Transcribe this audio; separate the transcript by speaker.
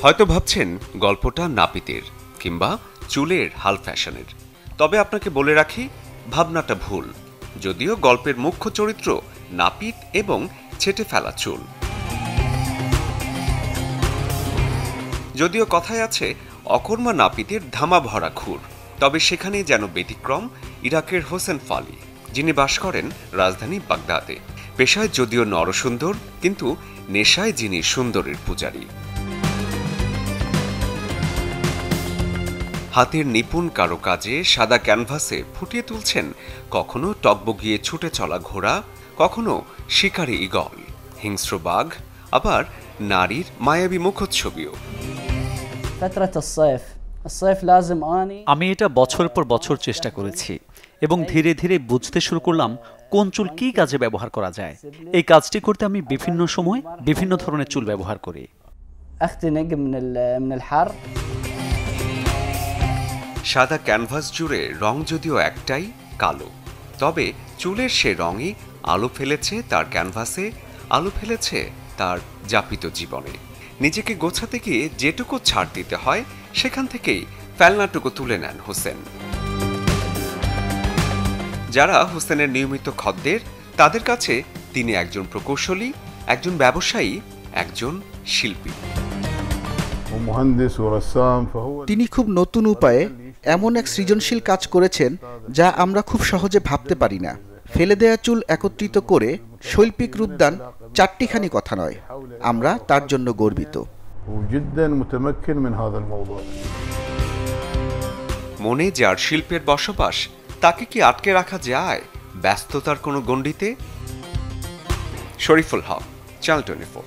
Speaker 1: হয়তো ভাবছেন গল্পটা নাপিতের কিংবা চুলের হাল ফ্যাশনের, তবে আপনাকে বলে রাখি ভাবনাটা ভুল। যদিও গল্পের মুখ্য চরিত্র নাপিত এবং ছেঁটে ফেলা চুল। যদিও কথায় আছে অকর্মা নাপিতের ধামা ভরা খুর, তবে সেখানেই যেন ব্যতিক্রম ইরাকের হোসেন ফালি, যিনি বাস করেন রাজধানী বাগদাদে। পেশায় যদিও নরসুন্দর, কিন্তু নেশায় যিনি সুন্দরের পূজারী। হাতের নিপুণ কারুকাজে সাদা ক্যানভাসে ফুটিয়ে তুলছেন কখনো টকবগিয়ে ছুটে চলা ঘোড়া, কখনো শিকারী ঈগল, হিংস্র বাঘ, আবার নারীর মায়াবী মুখচ্ছবিও।
Speaker 2: আমি এটা বছর পর বছর চেষ্টা করেছি এবং ধীরে ধীরে বুঝতে শুরু করলাম কোন চুল কী কাজে ব্যবহার করা যায়। এই কাজটি করতে আমি বিভিন্ন সময় বিভিন্ন ধরনের চুল ব্যবহার করি।
Speaker 1: সাদা ক্যানভাস জুড়ে রং যদিও একটাই, কালো, তবে চুলের সে রঙই আলো ফেলেছে তার ক্যানভাসে, আলো ফেলেছে তার যাপিত জীবনে। নিজেকে গোছাতে গিয়ে যেটুকু ছাড় দিতে হয় সেখান থেকেই ফেলনাটুকু তুলে নেন হোসেন। যারা হোসেনের নিয়মিত খদ্দের, তাদের কাছে তিনি একজন প্রকৌশলী, একজন ব্যবসায়ী, একজন শিল্পী।
Speaker 3: তিনি খুব নতুন উপায়ে এমন এক সৃজনশীল কাজ করেছেন যা আমরা খুব সহজে ভাবতে পারি না। ফেলে দেয়া চুল একত্রিত করে শৈল্পিক রূপদান চারটিখানি কথা নয়, আমরা তার জন্য গর্বিত।
Speaker 1: মনে যার শিল্পের বসবাস, তাকে কি আটকে রাখা যায় ব্যস্ততার কোনো গণ্ডিতে? শরীফুল হক, চ্যানেল 24।